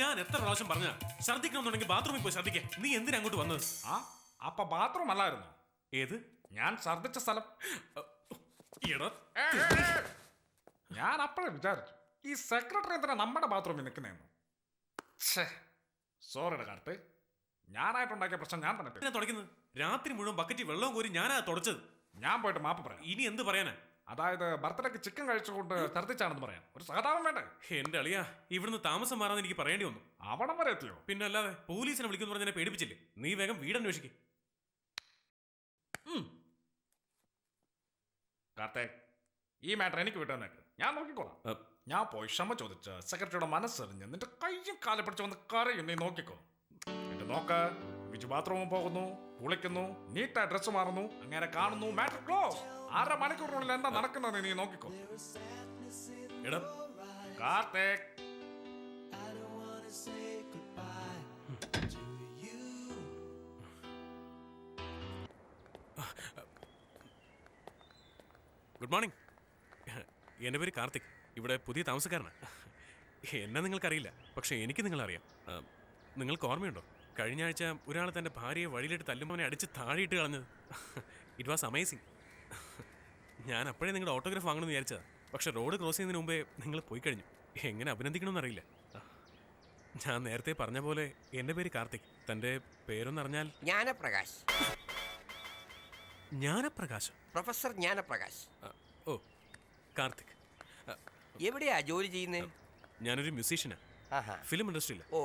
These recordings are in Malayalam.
ഞാൻ എത്ര പ്രാവശ്യം പറഞ്ഞ ഛർദ്ദിക്കണമെന്നുണ്ടെങ്കിൽ ബാത്റൂമിൽ പോയി ഛർദ്ദിക്കേ. നീ എന്തിനാ അങ്ങോട്ട് വന്നത്? ആ അപ്പൊ ബാത്റൂം അല്ലായിരുന്നു ഏത്? ഞാൻ ഛർദ്ദിച്ച സ്ഥലം. എടാ, ഞാൻ അപ്പോഴേ വിചാരിച്ചു ഈ സെക്രട്ടറി എന്തിനാ നമ്മുടെ ബാത്റൂമിൽ നിൽക്കുന്നതെന്ന്. സോറിയുടെ കാർത്ത്, ഞാനായിട്ടുണ്ടാക്കിയ പ്രശ്നം ഞാൻ തന്നെ. എന്തിനാ തുടയ്ക്കുന്നത്? രാത്രി മുഴുവൻ ബക്കറ്റ് വെള്ളവും കോരി ഞാനാ തുടച്ചത്. ഞാൻ പോയിട്ട് മാപ്പ് പറയാം. ഇനി എന്ത് പറയാനാ? അതായത് ബർത്ത്ഡേക്ക് ചിക്കൻ കഴിച്ചുകൊണ്ട് ഛർദ്ദിച്ചാണെന്ന് പറയാം. ഒരു സഹതാപം വേണ്ടേ? എന്റെ അളിയാ, ഇവിടുന്ന് താമസം മാറാന്ന് എനിക്ക് പറയേണ്ടി വന്നു. അവിടം വരെ എത്തിയോ? പിന്നെ അല്ലാതെ പോലീസിനെ വിളിക്കുന്നു പറഞ്ഞാൽ പേടിപ്പിച്ചില്ലേ? നീ വേഗം വീടന്വേഷിക്കേ. കാർത്തേ, ഈ മാറ്റർ എനിക്ക് വിട്ടുതന്നേക്ക്, ഞാൻ നോക്കിക്കോളാം. ഞാൻ പോയി ക്ഷമ ചോദിച്ച് സെക്രട്ടറിയുടെ മനസ്സറിഞ്ഞ് നിന്റെ കയ്യും കാലെ പിടിച്ച് വന്ന് കരയും. നീ നോക്കിക്കോ. എന്നിട്ട് നോക്ക്, വിജു ബാത്റൂമിൽ പോകുന്നു, കുളിക്കുന്നു, നീറ്റായി ഡ്രസ്സ് മാറുന്നു, അങ്ങനെ കാണുന്നു, മാറ്റർ ക്ലോസ്. 1/2 മണിക്കൂറിനുള്ളിൽ എന്താ നടക്കുന്നത് നീ നോക്കിക്കോ. എടാ കാർത്തേക്, ഗുഡ് മോർണിംഗ്. എൻ്റെ പേര് കാർത്തിക്, ഇവിടെ പുതിയ താമസക്കാരനാണ്. എന്നെ നിങ്ങൾക്കറിയില്ല, പക്ഷേ എനിക്ക് നിങ്ങളറിയാം. നിങ്ങൾക്ക് ഓർമ്മയുണ്ടോ, കഴിഞ്ഞ ആഴ്ച ഒരാൾ തൻ്റെ ഭാര്യയെ വഴിയിലിട്ട് തല്ലുമ്പോനെ അടിച്ച് താഴെയിട്ട് കളഞ്ഞത്? It was amazing. ഞാൻ അപ്പോഴേ നിങ്ങളുടെ ഓട്ടോഗ്രാഫ് വാങ്ങണമെന്ന് വിചാരിച്ചതാണ്, പക്ഷേ റോഡ് ക്രോസ് ചെയ്യുന്നതിന് മുമ്പേ നിങ്ങൾ പോയി കഴിഞ്ഞു. എങ്ങനെ അഭിനന്ദിക്കണമെന്ന് അറിയില്ല. ഞാൻ നേരത്തെ പറഞ്ഞ പോലെ എൻ്റെ പേര് കാർത്തിക്. തൻ്റെ പേരൊന്നറിഞ്ഞാൽ? ജ്ഞാനപ്രകാശ്. ജ്ഞാനപ്രകാശ്? പ്രൊഫസർ ജ്ഞാനപ്രകാശ്. ഓ, കാർത്തിക്. എവിടെയാ ജോലി ചെയ്യുന്നത്? ഞാനൊരു മ്യൂസീഷ്യനാണ്, ഫിലിം ഇൻഡസ്ട്രിയിൽ. ഓ,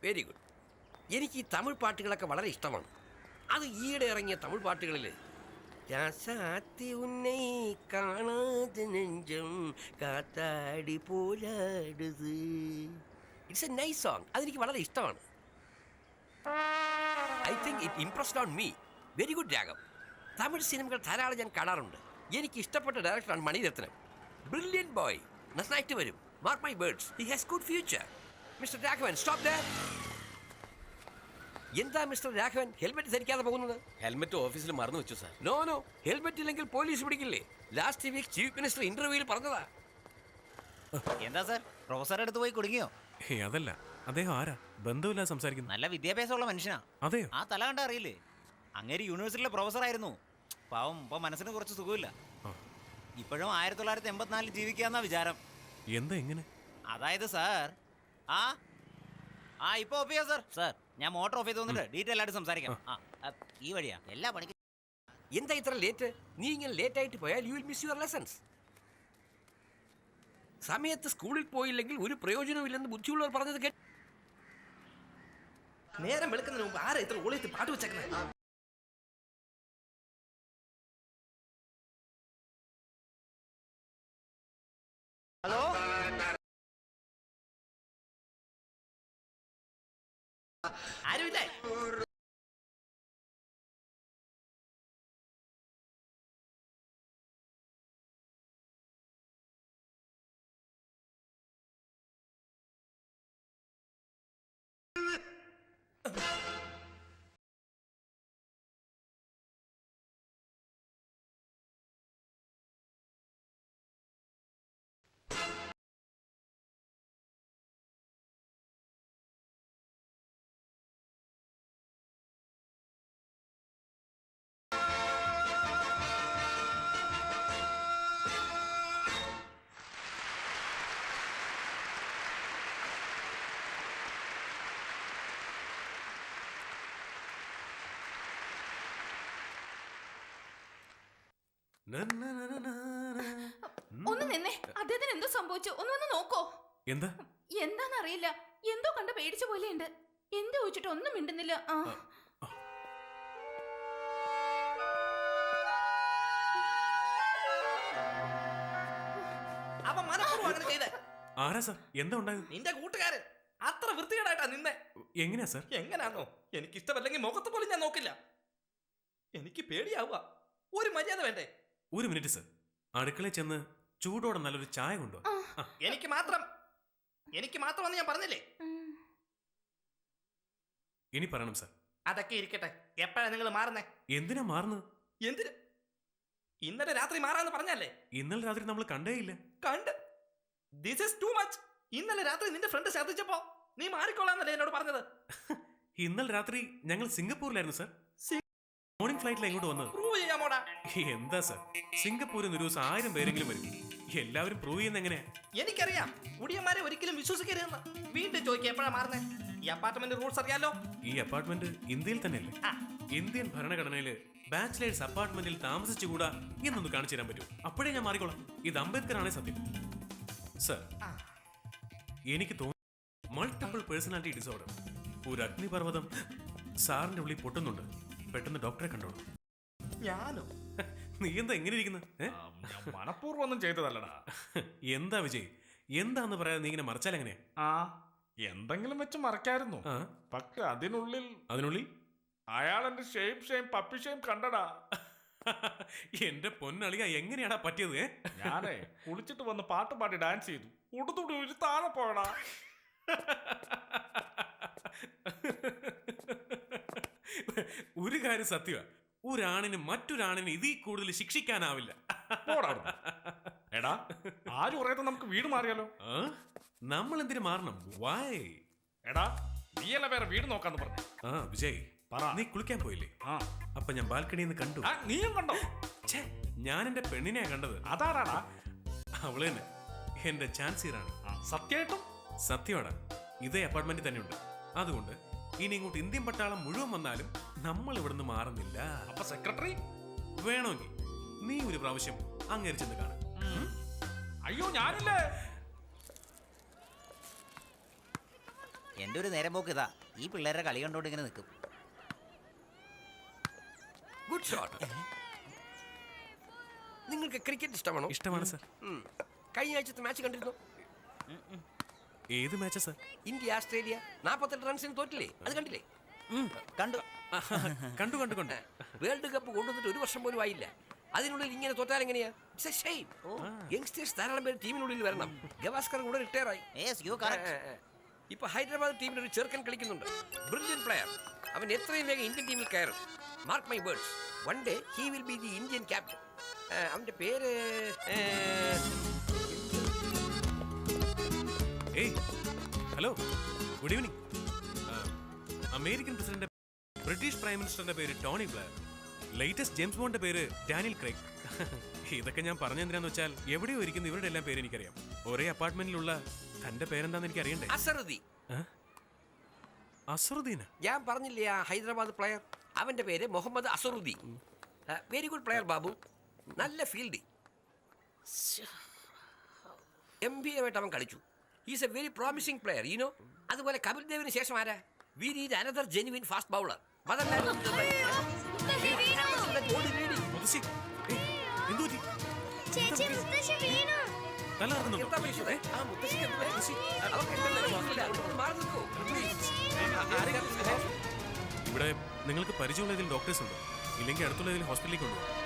വെരി ഗുഡ്. എനിക്ക് ഈ തമിഴ് പാട്ടുകളൊക്കെ വളരെ ഇഷ്ടമാണ്. അത് ഈയിടെ ഇറങ്ങിയ തമിഴ് പാട്ടുകളിൽ രാസാത്തി ഉന്നൈ കാണാതെ Nenjam കാത്താടി പോലാടുത്, it's A nice song. അതെനിക്ക് വളരെ ഇഷ്ടമാണ്. I think it impressed on me. Very good രാഗം. തമിഴ് സിനിമകൾ ധാരാളം ഞാൻ കാണാറുണ്ട്. എനിക്ക് ഇഷ്ടപ്പെട്ട ഡയറക്ടറാണ് മണിരത്നം. ബ്രില്യൻ ബോയ്, നന്നായിട്ട് വരും. Mark my words, he has good future. Mister Raghavan, stop there. എന്താ മിസ്റ്റർ രാഘവൻ ഹെൽമെറ്റ് ധരിക്കാതെ പോകുന്നത്? ഹെൽമെറ്റ് ഓഫീസിൽ മറന്നു വെച്ചു സാർ. നോ നോ, ഹെൽമെറ്റ് ഇല്ലെങ്കിൽ പോലീസ് പിടിക്കില്ലേ? ലാസ്റ്റ് വീക്ക് ചീഫ് മിനിസ്റ്റർ ഇന്റർവ്യൂവിൽ പറഞ്ഞതാ. എന്താ സാർ, പ്രൊഫസറുടെ അടുത്ത് പോയി കുടുങ്ങിയോ? അതല്ല, അദ്ദേഹം ആരാ? ബന്ധമില്ലാതെ സംസാരിക്കുന്നു. നല്ല വിദ്യാഭ്യാസമുള്ള മനുഷ്യനാ. അതെയോ? ആ തല കണ്ട അറിയില്ലേ? അങ്ങേര് യൂണിവേഴ്സിറ്റിയിലെ പ്രൊഫസർ ആയിരുന്നു. പാവം ഇപ്പൊ മനസ്സിന് കുറച്ച് സുഖമില്ല. ഇപ്പോഴും 1984 ജീവിക്കാന്നാ വിചാരം. എന്താ എങ്ങനെ? അതായത് സാർ, ഇപ്പൊ ഓഫ് ചെയ്യാം സാർ. സാർ, ഞാൻ മോട്ടോർ ഓഫ് ചെയ്ത് വന്നിട്ട് ഡീറ്റെയിൽ ആയിട്ട് സംസാരിക്കാം. ഈ വഴിയാ എല്ലാ പണിക്കും. എന്താ ഇത്ര ലേറ്റ്? നീ ഇങ്ങനെ ലേറ്റ് ആയിട്ട് പോയാൽ you will miss your lessons. സമയത്ത് സ്കൂളിൽ പോയില്ലെങ്കിൽ ഒരു പ്രയോജനമില്ലെന്ന് ബുദ്ധിയുള്ളവർ പറഞ്ഞത് കേട്ട് നേരം വെളുക്കുന്നതിന് മുമ്പ് ആരാ ഇത്ര ഓളിയത്ത് പാട്ട് വെച്ചേക്കണേ? ഹലോ, ആരുമില്ലേ? ഒന്ന് നിന്നെ, അദ്ദേഹത്തിന് എന്തോ സംഭവിച്ചു, ഒന്ന് വന്ന് നോക്കോ. എന്താ? എന്താന്നറിയില്ല, എന്തോ കണ്ട് പേടിച്ച പോലെയുണ്ട്. എന്ത് ചോദിച്ചിട്ട് ഒന്നും മിണ്ടുന്നില്ല. ആരാ സാർ? എന്താ ഉണ്ടായത്? നിന്റെ കൂട്ടുകാരൻ അത്ര വൃത്തികേടായിട്ടാ നിന്നെ. എങ്ങനെയാ സാർ? എങ്ങനാണോ? എനിക്ക് ഇഷ്ടമല്ലെങ്കിൽ മുഖത്ത് പോലും ഞാൻ നോക്കില്ല. എനിക്ക് പേടിയാവുക. ഒരു മര്യാദ വേണ്ടേ? ഒരു മിനിറ്റ് സാർ, അടുക്കളയിൽ ചെന്ന് ചൂടോടെ നല്ലൊരു ചായ കൊണ്ടുവാ. എനിക്ക് മാത്രമെന്ന് ഞാൻ പറഞ്ഞില്ലേ? ഇനി പറയണം സാർ. അതൊക്കെ ഇരിക്കട്ടെ. എപ്പോഴാ നിങ്ങൾ മാറുന്നേ? എന്തിനാ മാറുന്നത്? എന്തിന്? ഇന്നലെ രാത്രി മാറാന്ന് പറഞ്ഞല്ലേ? ഇന്നലെ രാത്രി നമ്മൾ കണ്ടേയില്ല. കണ്ട്. This is too much. ഇന്നലെ രാത്രി നിന്റെ ഫ്രണ്ട് ഛർദ്ദിച്ചപ്പോ നീ മാറിക്കൊള്ളാന്നല്ലേ എന്നോട് പറഞ്ഞത്? ഇന്നലെ രാത്രി ഞങ്ങൾ സിംഗപ്പൂരിലായിരുന്നു സർ. മോർണിംഗ് ഫ്ലൈറ്റിലാണ് ഇങ്ങോട്ട് വന്നത്. പ്രൂവ് ചെയ്യാമോടാ? എന്താ സർ, സിംഗപ്പൂരിൽ നിന്ന് ഒരു ദിവസം 1000 പേരെങ്കിലും വരും. എല്ലാവരും പ്രൂവ് ചെയ്യുന്ന എങ്ങനെയാ? എനിക്കറിയാം, മുടിയന്മാരെ ഒരിക്കലും വിശ്വസിക്കരുതെന്ന്. വീണ്ടും ചോദിക്കുക എപ്പോഴാ മാറുന്നേ? ഈ അപ്പാർട്ട്മെന്റ് റൂൾസ് അറിയാലോ? ഈ അപ്പാർട്ട്മെന്റ് ഇന്ത്യയിൽ തന്നെയല്ലേ? ആ. ഇന്ത്യൻ ഭരണഘടനയില് ബാച്ചിലേഴ്സ് അപ്പാർട്ട്മെന്റിൽ താമസിച്ചുകൂടാ എന്നൊന്ന് കാണിച്ചു തരാൻ പറ്റും. അപ്പോഴേ ഞാൻ മാറിക്കോളാം. ഇത് അംബേദ്കർ ആണേ സത്യം. സർ, ആ. എനിക്ക് തോന്നുന്നു മൾട്ടിപ്പിൾ പേഴ്സണാലിറ്റി ഡിസോർഡർ, ഒരു അഗ്നിപർവ്വതം സാറിന്റെ ഉള്ളിൽ പൊട്ടുന്നുണ്ട്. പെട്ടെന്ന് ഡോക്ടറെ കണ്ടോളൂ. ഞാനോ? നീ എന്താ എങ്ങനെ ഇരിക്കുന്നത്? ഞാൻ മനഃപൂർവ്വം ഒന്നും ചെയ്തതല്ലടാ. എന്താ വിജയ്, എന്താന്ന് പറയാതെ നീ ഇങ്ങനെ മറച്ചാൽ എങ്ങനെയാ? ആ എന്തെങ്കിലും വെച്ച് മറക്കായിരുന്നു. ആ, പക്ഷെ അതിനുള്ളിൽ അയാൾ എന്റെ ഷെയിം പപ്പി ഷെയിം കണ്ടടാ. എന്റെ പൊന്നളിയ, എങ്ങനെയാടാ പറ്റിയത്? ഞാനേ കുളിച്ചിട്ട് വന്ന് പാട്ട് പാടി ഡാൻസ് ചെയ്തു. ഉടുതുടി ഒരു താഴെ പോയടാ. ഒരു കാര്യം സത്യമാ, ഒരാണിന് മറ്റൊരാണിന് ഇതിൽ കൂടുതൽ ശിക്ഷിക്കാനാവില്ല. പോടാ അവിടുന്ന്. എടാ ആരും പറയാതെ നമുക്ക് വീട് മാറിയാലോ? ആ? നമ്മൾ എന്തിനു മാറണം? വായ്. എടാ നീയല്ല വേറെ വീട് നോക്കാന്ന് പറഞ്ഞു. ആ വിജയ്, പറ. നീ കുളിക്കാൻ പോയില്ലേ? ആ അപ്പൊ ഞാൻ ബാൽക്കണിയിൽ നിന്ന് കണ്ടു. ആ, നീയും കണ്ടോ? ഛേ, ഞാൻ എന്റെ പെണ്ണിനെയാ കണ്ടത്. അതാരാടാ? അവള് തന്നെ എന്റെ ചാൻസിയറാണ്. സത്യമായിട്ടും? സത്യമാടാ, ഇതേ അപ്പാർട്ട്മെന്റിൽ തന്നെയുണ്ട്. അതുകൊണ്ട് ഇനി ഇങ്ങോട്ട് ഇന്ത്യൻ പട്ടാളം മുഴുവൻ വന്നാലും നമ്മൾ ഇവിടുന്ന് മാറുന്നില്ല. അപ്പൊ സെക്രട്ടറി? വേണമെങ്കിൽ നീ ഒരു പ്രാവശ്യം അങ്ങേര് ചെന്ന് കാണും. അയ്യോ ഞാനില്ലേ. എൻ്റെ ഒരു നേരം പോക്ക് ഇതാ, ഈ പിള്ളേരുടെ കളി കണ്ടോണ്ട് ഇങ്ങനെ നിൽക്കും. Good shot. നിങ്ങൾക്ക് ക്രിക്കറ്റ് ഇഷ്ടമാണോ? ഇഷ്ടമാണ് സർ. കഴിഞ്ഞ ആഴ്ചത്തെ മാച്ച് കണ്ടിരുന്നു? ഏത് മാച്ചാ സർ? ഇന്ത്യ ഓസ്ട്രേലിയ 48 റൺസിന് തോറ്റില്ലേ? അത് കണ്ടില്ലേ? കണ്ടു. കണ്ടു കണ്ടു കണ്ടു. വേൾഡ് കപ്പ് കൊണ്ടുവന്നിട്ട് 1 വർഷം പോലും ആയില്ല. അതിനുള്ളിൽ ഇങ്ങനെ തോറ്റാൽ എങ്ങനെയാ? It's A shame. യങ്സ്റ്റേഴ്സ് ധാരാളം പേര് ടീമിനുള്ളിൽ വരണം. ഗവാസ്കർ കൂടെ റിട്ടയർ ആയി. Yes, you correct. ഇപ്പൊ ഹൈദരാബാദ് ടീമിൽ ഒരു ചെറുക്കൻ കളിക്കുന്നുണ്ട്. Brilliant player. അവൻ എത്രയും വേഗം ഇന്ത്യൻ ടീമിൽ കയറും. Mark my words, one day he will be the Indian captain. അവന്റെ പേര് ഏയ്, hello, good evening. American president, British prime മിനിസ്റ്ററിന്റെ പേര് ടോണി ബ്ലെയർ, ലേറ്റസ്റ്റ് ജെയിംസ് ബോണ്ടിന്റെ പേര് ഡാനിയൽ ക്രൈഗ്. ഇതൊക്കെ ഞാൻ പറഞ്ഞെന്തിനാന്ന് വെച്ചാൽ എവിടെയോ ഇരിക്കുന്ന ഇവരുടെ എല്ലാം പേര് എനിക്കറിയാം. ഒരേ അപ്പാർട്ട്മെന്റിലുള്ള തന്റെ പേരെന്താന്ന് എനിക്ക് അറിയണ്ടേ? അസറുദ്ദീൻ. അസറുദ്ദീന? ഞാൻ പറഞ്ഞില്ലേ ആ ഹൈദരാബാദ് പ്ലെയർ, അവന്റെ പേര് Muhammad Azharuddin. Very good player Babu, നല്ല ഫീൽഡിംഗ്. ഗംഭീരമായിട്ട് അവൻ കളിച്ചു. Is a very promising player, you know. അതുപോലെ കപിൽ ദേവിന് ശേഷം ആരാ? We need another genuine fast bowler. മുത്തശ്ശി, ഏയ്, എന്ത് പറ്റി? തല കറങ്ങുന്നുണ്ടോ? ഇവിടെ നിങ്ങൾക്ക് പരിചയമുള്ള ഏതെങ്കിലും ഡോക്ടേഴ്സ് ഉണ്ടോ? ഇല്ലെങ്കിൽ അടുത്തുള്ള ഏതെങ്കിലും ഹോസ്പിറ്റലിലേക്ക് കൊണ്ടുപോകും.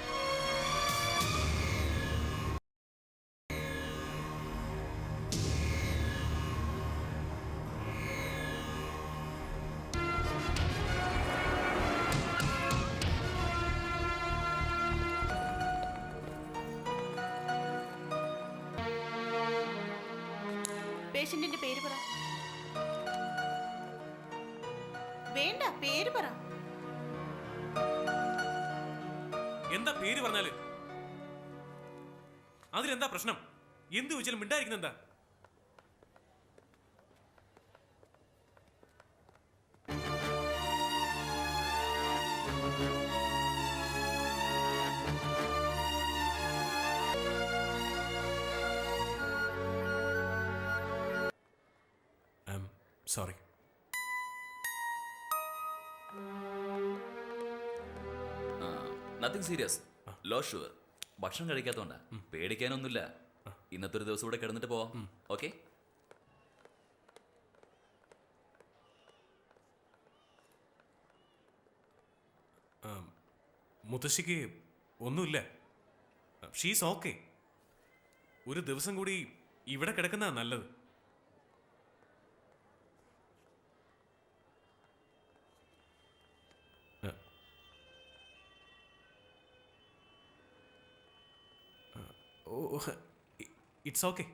പേഷ്യന്റിന്റെ പേര് പറ. വേണ്ട, പേര് പറ. എന്താ പേര് പറഞ്ഞാല്? അതിലെന്താ പ്രശ്നം? എന്ത് ചോദിച്ചാലും മിണ്ടായിരിക്കുന്ന എന്താ? Sorry. Nothing serious, low sugar. ഭക്ഷണം കഴിക്കാത്തോണ്ടാ, പേടിക്കാനൊന്നുമില്ല. ഇന്നത്തെ ഒരു ദിവസം കൂടെ കിടന്നിട്ട് പോവാം. ഓക്കെ? മുത്തശ്ശിക്ക് ഒന്നുമില്ല. She's okay. ഒരു ദിവസം കൂടി ഇവിടെ കിടക്കുന്നതാ നല്ലത്. It's okay.